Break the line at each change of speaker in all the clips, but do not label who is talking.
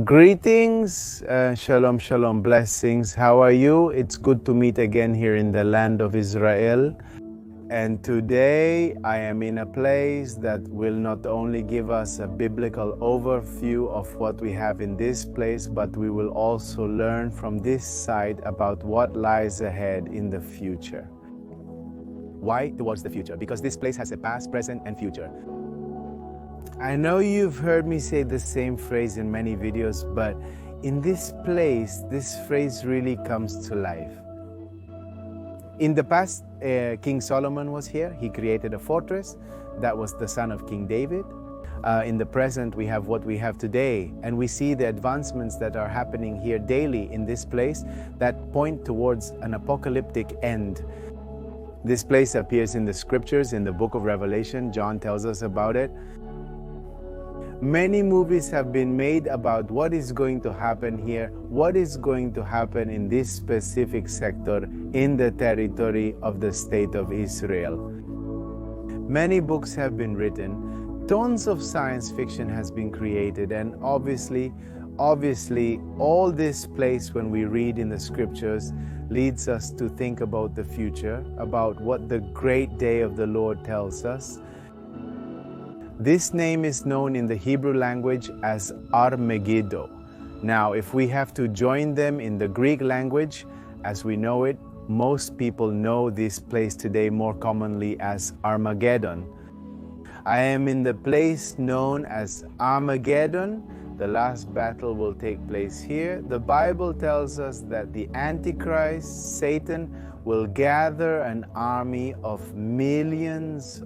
Greetings, shalom, shalom, blessings. How are you? It's good to meet again here in the land of Israel. And today I am in a place that will not only give us a biblical overview of what we have in this place, but we will also learn from this side about what lies ahead in the future. Why towards the future? Because this place has a past, present, and future. I know you've heard me say the same phrase in many videos, but in this place, this phrase really comes to life. In the past, King Solomon was here. He created a fortress. That was the son of King David. In the present, we have what we have today, and we see the advancements that are happening here daily in this place that point towards an apocalyptic end. This place appears in the scriptures, in the book of Revelation. John tells us about it. Many movies have been made about what is going to happen here, what is going to happen in this specific sector in the territory of the state of Israel. Many books have been written, tons of science fiction has been created, and obviously, all this place when we read in the scriptures leads us to think about the future, about what the great day of the Lord tells us. This name is known in the Hebrew language as Armageddon. Now, if we have to join them in the Greek language, as we know it, most people know this place today more commonly as Armageddon. I am in the place known as Armageddon. The last battle will take place here. The Bible tells us that the Antichrist, Satan, will gather an army of millions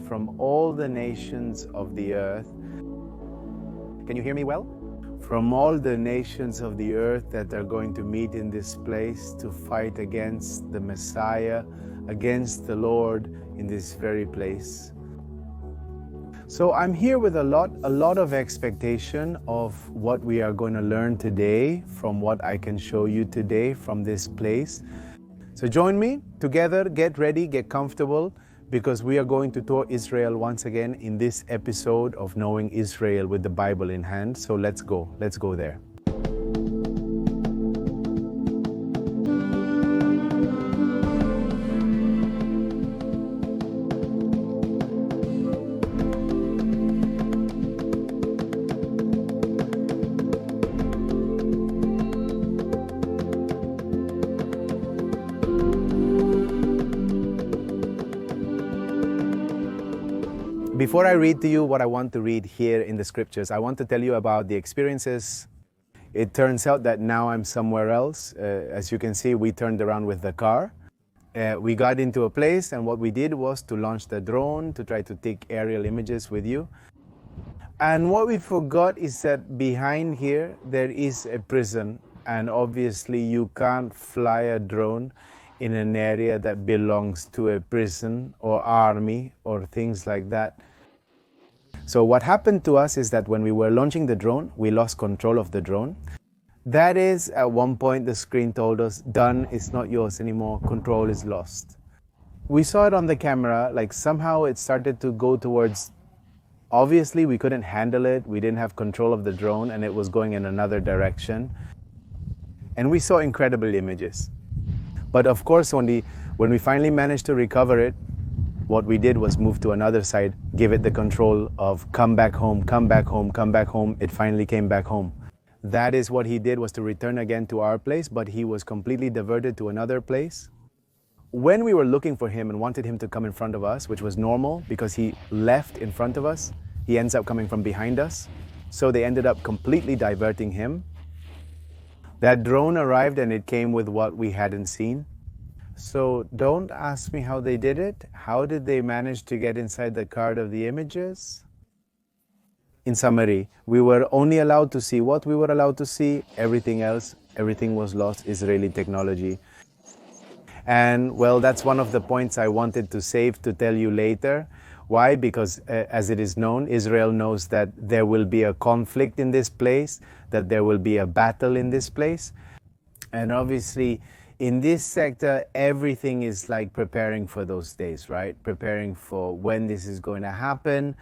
from all the nations of the earth. Can you hear me well? From all the nations of the earth that are going to meet in this place to fight against the Messiah, against the Lord in this very place. So I'm here with a lot of expectation of what we are going to learn today from what I can show you today from this place. So join me together, get ready, get comfortable, because we are going to tour Israel once again in this episode of Knowing Israel with the Bible in hand. So let's go there. Before I read to you what I want to read here in the scriptures, I want to tell you about the experiences. It turns out that now I'm somewhere else. As you can see, we turned around with the car. We got into a place, and what we did was to launch the drone to try to take aerial images with you. And what we forgot is that behind here, there is a prison. And obviously, you can't fly a drone in an area that belongs to a prison or army or things like that. So what happened to us is that when we were launching the drone, we lost control of the drone. That is, at one point the screen told us, done, it's not yours anymore, control is lost. We saw it on the camera, like somehow it started to go towards, obviously we couldn't handle it, we didn't have control of the drone, and it was going in another direction. And we saw incredible images. But of course, when we finally managed to recover it, what we did was move to another side, give it the control of come back home, come back home, come back home. It finally came back home. That is what he did, was to return again to our place, but he was completely diverted to another place. When we were looking for him and wanted him to come in front of us, which was normal because he left in front of us, he ends up coming from behind us. So they ended up completely diverting him. That drone arrived and it came with what we hadn't seen. So don't ask me how they did it. How did they manage to get inside the card of the images? In summary, we were only allowed to see what we were allowed to see. Everything else, everything was lost, Israeli technology. And well, that's one of the points I wanted to save to tell you later. Why? Because as it is known, Israel knows that there will be a conflict in this place, that there will be a battle in this place. And obviously, in this sector, everything is like preparing for those days, right? Preparing for when this is going to happen.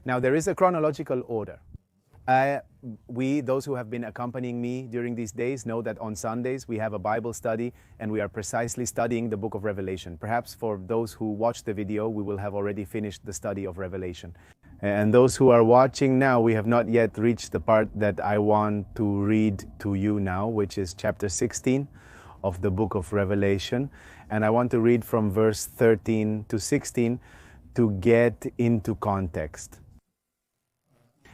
Now, there is a chronological order. Those who have been accompanying me during these days know that on Sundays we have a Bible study and we are precisely studying the book of Revelation. Perhaps for those who watch the video, we will have already finished the study of Revelation. And those who are watching now, we have not yet reached the part that I want to read to you now, which is chapter 16 of the book of Revelation. And I want to read from verse 13 to 16 to get into context.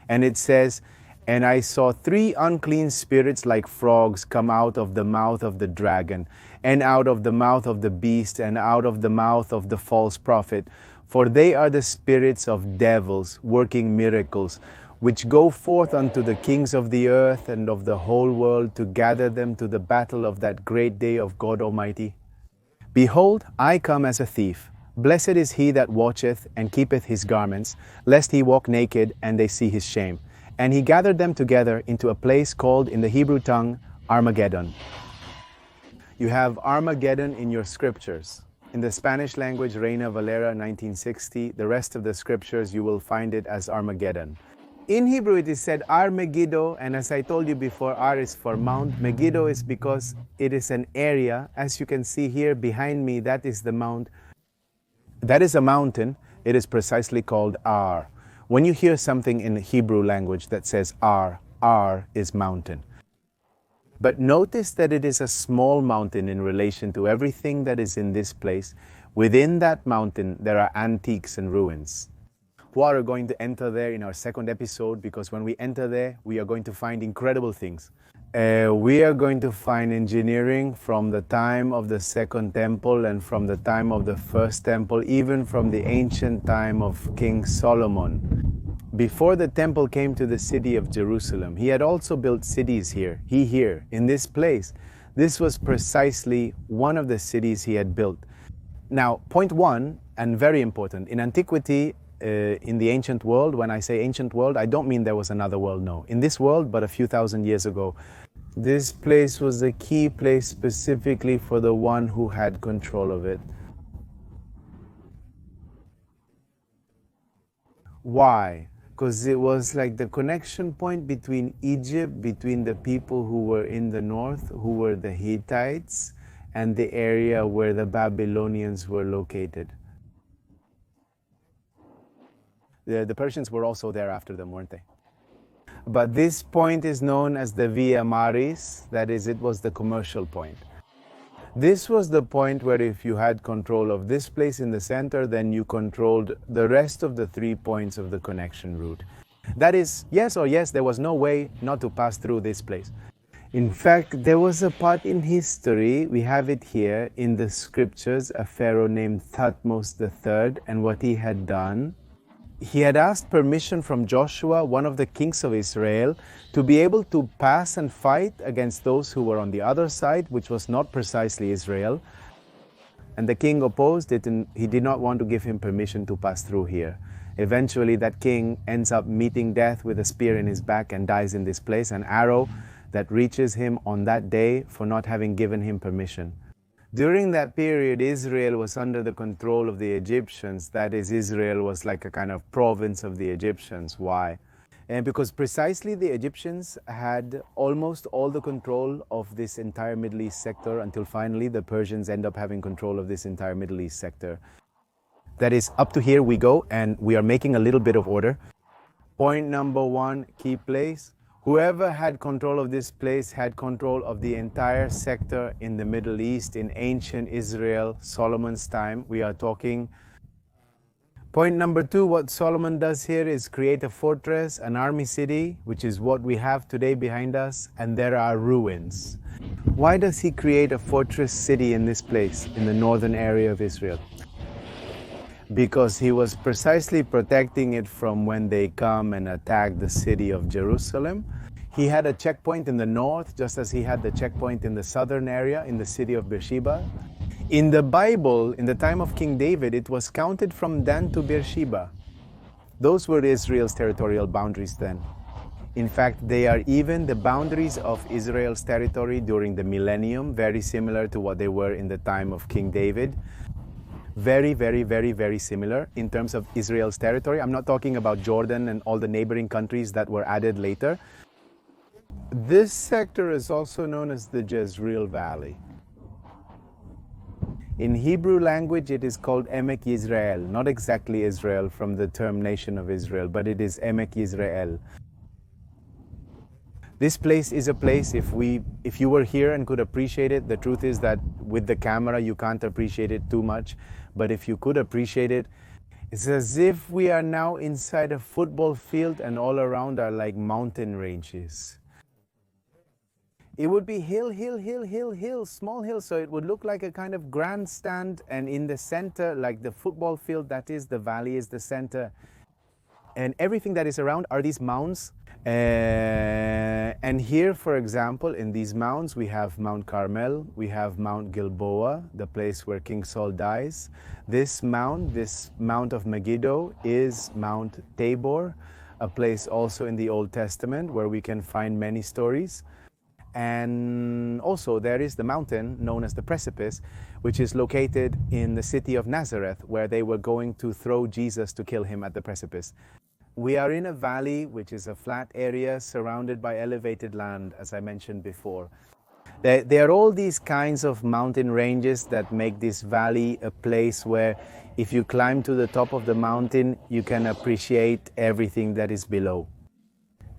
And it says, "And I saw 3 unclean spirits like frogs come out of the mouth of the dragon, and out of the mouth of the beast, and out of the mouth of the false prophet. For they are the spirits of devils, working miracles, which go forth unto the kings of the earth and of the whole world, to gather them to the battle of that great day of God Almighty. Behold, I come as a thief. Blessed is he that watcheth and keepeth his garments, lest he walk naked and they see his shame. And he gathered them together into a place called in the Hebrew tongue Armageddon." You have Armageddon in your scriptures. In the Spanish language, Reina Valera 1960, the rest of the scriptures you will find it as Armageddon. In Hebrew it is said Ar-Megiddo, and as I told you before, Ar is for mount. Megiddo is because it is an area. As you can see here behind me, that is the mount. That is a mountain. It is precisely called Ar. When you hear something in the Hebrew language that says Ar is mountain. But notice that it is a small mountain in relation to everything that is in this place. Within that mountain, there are antiques and ruins. We are going to enter there in our second episode, because when we enter there, we are going to find incredible things. We are going to find engineering from the time of the Second Temple and from the time of the First Temple, even from the ancient time of King Solomon. Before the temple came to the city of Jerusalem, he had also built cities here. Here, in this place. This was precisely one of the cities he had built. Now, point one, and very important, in antiquity, in the ancient world, when I say ancient world, I don't mean there was another world, no. In this world, but a few thousand years ago, this place was a key place specifically for the one who had control of it. Why? Because it was like the connection point between Egypt, between the people who were in the north, who were the Hittites, and the area where the Babylonians were located. The Persians were also there after them, weren't they? But this point is known as the Via Maris, that is, it was the commercial point. This was the point where if you had control of this place in the center, then you controlled the rest of the 3 points of the connection route. That is, yes, there was no way not to pass through this place. In fact, there was a part in history, we have it here in the scriptures, a pharaoh named Thutmose III, and what he had done. He had asked permission from Joshua, one of the kings of Israel, to be able to pass and fight against those who were on the other side, which was not precisely Israel. And the king opposed it, and he did not want to give him permission to pass through here. Eventually, that king ends up meeting death with a spear in his back and dies in this place, an arrow that reaches him on that day for not having given him permission. During that period, Israel was under the control of the Egyptians. That is, Israel was like a kind of province of the Egyptians. Why? And because precisely the Egyptians had almost all the control of this entire Middle East sector until finally the Persians end up having control of this entire Middle East sector. That is, up to here we go, and we are making a little bit of order. Point number one, key place. Whoever had control of this place had control of the entire sector in the Middle East in ancient Israel, Solomon's time. We are talking. Point number two, what Solomon does here is create a fortress, an army city, which is what we have today behind us, and there are ruins. Why does he create a fortress city in this place, in the northern area of Israel? Because he was precisely protecting it from when they come and attack the city of Jerusalem. He had a checkpoint in the north, just as he had the checkpoint in the southern area, in the city of Beersheba. In the Bible, in the time of King David, it was counted from Dan to Beersheba. Those were Israel's territorial boundaries then. In fact, they are even the boundaries of Israel's territory during the millennium, very similar to what they were in the time of King David. Very, very, very, very similar in terms of Israel's territory. I'm not talking about Jordan and all the neighboring countries that were added later. This sector is also known as the Jezreel Valley. In Hebrew language, it is called Emek Yisrael, not exactly Israel from the term nation of Israel, but it is Emek Yisrael. This place is a place, if you were here and could appreciate it, the truth is that with the camera you can't appreciate it too much, but if you could appreciate it, it's as if we are now inside a football field and all around are like mountain ranges. It would be hill, small hill, so it would look like a kind of grandstand, and in the center, like the football field, that is the valley is the center. And everything that is around are these mounds. And here, for example, in these mounds, we have Mount Carmel, we have Mount Gilboa, the place where King Saul dies. This Mount of Megiddo, is Mount Tabor, a place also in the Old Testament where we can find many stories. And also there is the mountain known as the Precipice, which is located in the city of Nazareth, where they were going to throw Jesus to kill him at the precipice. We are in a valley, which is a flat area surrounded by elevated land, as I mentioned before. There are all these kinds of mountain ranges that make this valley a place where if you climb to the top of the mountain, you can appreciate everything that is below.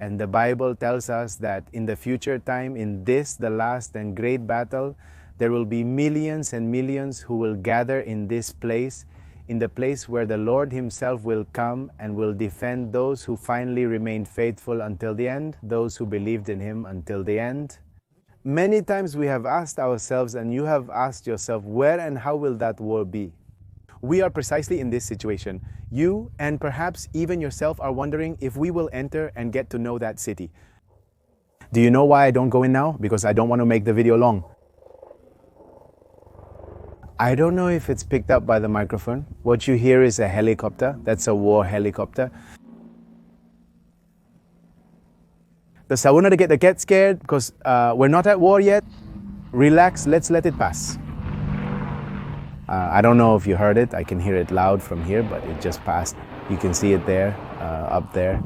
And the Bible tells us that in the future time, in this, the last and great battle, there will be millions and millions who will gather in this place, in the place where the Lord himself will come and will defend those who finally remained faithful until the end, those who believed in him until the end. Many times we have asked ourselves, and you have asked yourself, where and how will that war be? We are precisely in this situation. You and perhaps even yourself are wondering if we will enter and get to know that city. Do you know why I don't go in now? Because I don't want to make the video long. I don't know if it's picked up by the microphone. What you hear is a helicopter. That's a war helicopter. Does I want to get scared because we're not at war yet? Relax, let's let it pass. I don't know if you heard it. I can hear it loud from here, but it just passed. You can see it there, up there.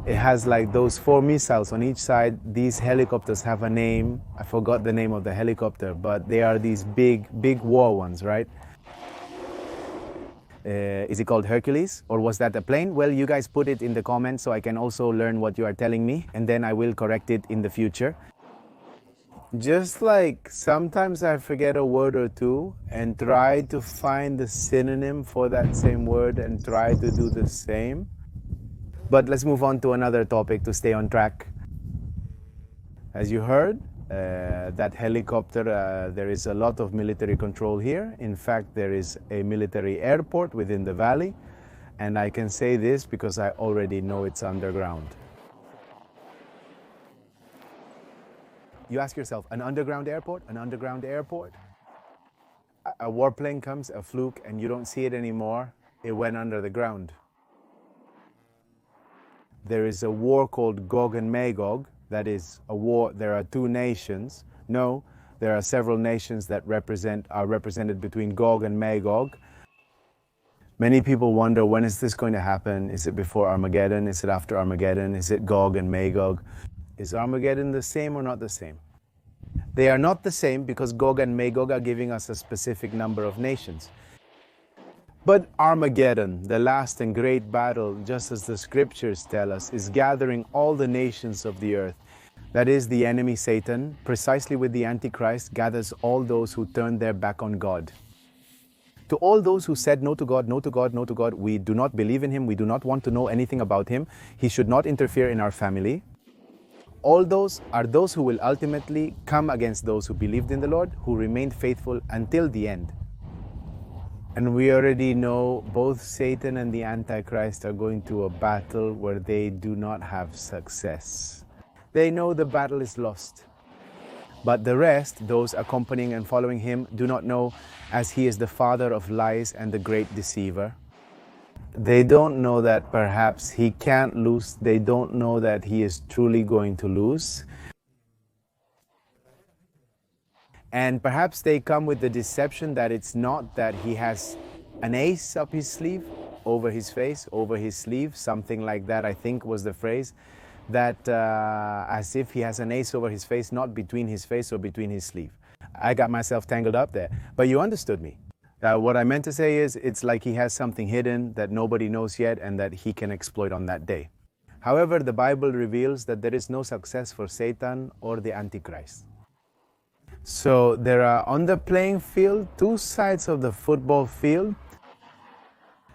It has like those 4 missiles on each side. These helicopters have a name. I forgot the name of the helicopter, but they are these big war ones, right? Is it called Hercules, or was that a plane? Well, you guys put it in the comments so I can also learn what you are telling me, and then I will correct it in the future. Just like sometimes I forget a word or two and try to find the synonym for that same word and try to do the same. But let's move on to another topic to stay on track. As you heard, that helicopter, there is a lot of military control here. In fact, there is a military airport within the valley. And I can say this because I already know it's underground. You ask yourself, an underground airport? An underground airport? A warplane comes, a fluke, and you don't see it anymore. It went under the ground. There is a war called Gog and Magog. That is a war. There are 2 nations. No, there are several nations that are represented between Gog and Magog. Many people wonder, when is this going to happen? Is it before Armageddon? Is it after Armageddon? Is it Gog and Magog? Is Armageddon the same or not the same? They are not the same because Gog and Magog are giving us a specific number of nations. But Armageddon, the last and great battle, just as the scriptures tell us, is gathering all the nations of the earth. That is, the enemy Satan, precisely with the Antichrist, gathers all those who turn their back on God. To all those who said no to God, no to God, no to God, we do not believe in him, we do not want to know anything about him, he should not interfere in our family. All those are those who will ultimately come against those who believed in the Lord, who remained faithful until the end. And we already know both Satan and the Antichrist are going to a battle where they do not have success. They know the battle is lost. But the rest, those accompanying and following him, do not know, as he is the father of lies and the great deceiver. They don't know that perhaps he can't lose. They don't know that he is truly going to lose. And perhaps they come with the deception that it's not that he has an ace up his sleeve, over his face, over his sleeve, something like that, I think was the phrase, that as if he has an ace over his face, not between his face or between his sleeve. I got myself tangled up there, but you understood me. What I meant to say is it's like he has something hidden that nobody knows yet and that he can exploit on that day. However, the Bible reveals that there is no success for Satan or the Antichrist. So there are on the playing field, two sides of the football field.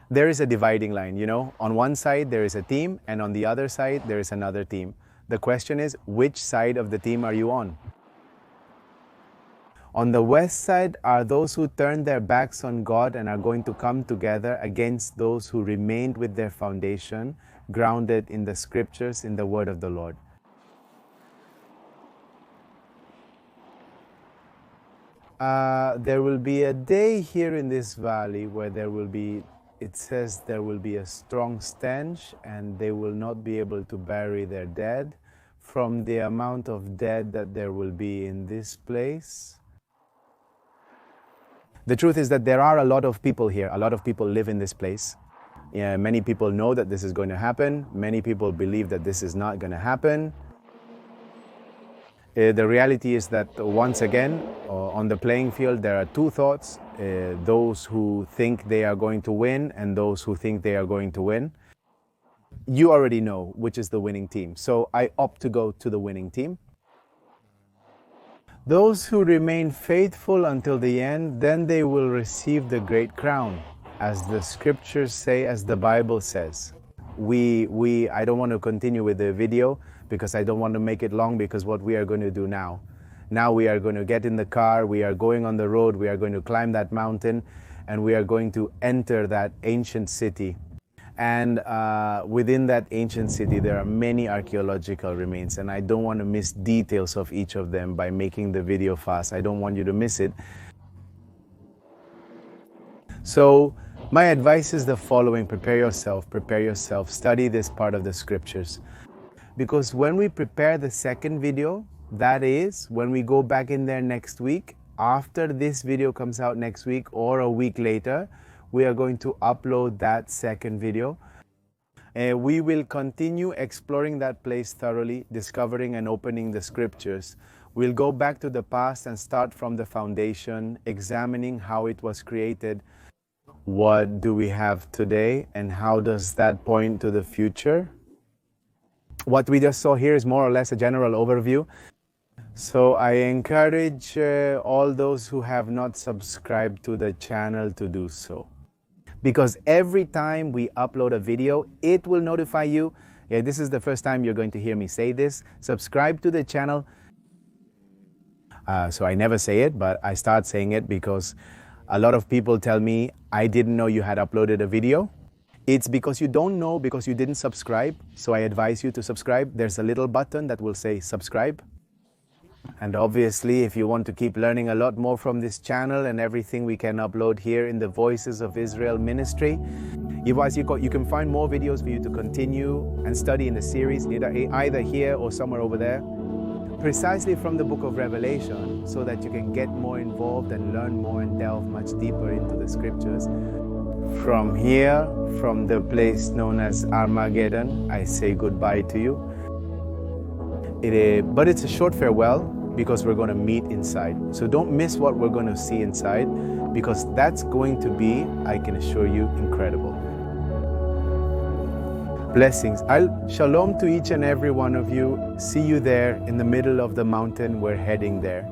There is a dividing line, you know. On one side there is a team and on the other side there is another team. The question is, which side of the team are you on? On the west side are those who turn their backs on God and are going to come together against those who remained with their foundation, grounded in the scriptures, in the word of the Lord. There will be a day here in this valley where there will be, it says there will be a strong stench and they will not be able to bury their dead from the amount of dead that there will be in this place. The truth is that there are a lot of people here. A lot of people live in this place. Yeah, many people know that this is going to happen. Many people believe that this is not going to happen. The reality is that once again, on the playing field, there are two thoughts. Those who think they are going to win and those who think they are going to win. You already know which is the winning team. So I opt to go to the winning team. Those who remain faithful until the end, then they will receive the great crown, as the scriptures say, as the Bible says. I don't want to continue with the video because I don't want to make it long, because what we are going to do now we are going to get in the car, we are going on the road, we are going to climb that mountain, and we are going to enter that ancient city. And within that ancient city, there are many archaeological remains, and I don't want to miss details of each of them by making the video fast. I don't want you to miss it. So my advice is the following: prepare yourself, study this part of the scriptures. Because when we prepare the second video, that is, when we go back in there next week, after this video comes out next week or a week later, we are going to upload that second video. We will continue exploring that place thoroughly, discovering and opening the scriptures. We'll go back to the past and start from the foundation, examining how it was created. What do we have today and how does that point to the future? What we just saw here is more or less a general overview. So I encourage all those who have not subscribed to the channel to do so. Because every time we upload a video, it will notify you. Yeah, this is the first time you're going to hear me say this. Subscribe to the channel. So I never say it, but I start saying it because a lot of people tell me, I didn't know you had uploaded a video. It's because you don't know, because you didn't subscribe. So I advise you to subscribe. There's a little button that will say subscribe. And obviously, if you want to keep learning a lot more from this channel and everything we can upload here in the Voices of Israel ministry, you can find more videos for you to continue and study in the series, either here or somewhere over there, precisely from the book of Revelation, so that you can get more involved and learn more and delve much deeper into the scriptures. From here, from the place known as Armageddon, I say goodbye to you. But it's a short farewell, because we're going to meet inside. So don't miss what we're going to see inside, because that's going to be, I can assure you, incredible. Blessings. Shalom to each and every one of you. See you there in the middle of the mountain. We're heading there.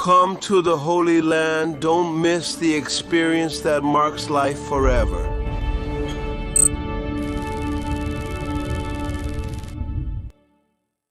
Come to the Holy Land. Don't miss the experience that marks life forever.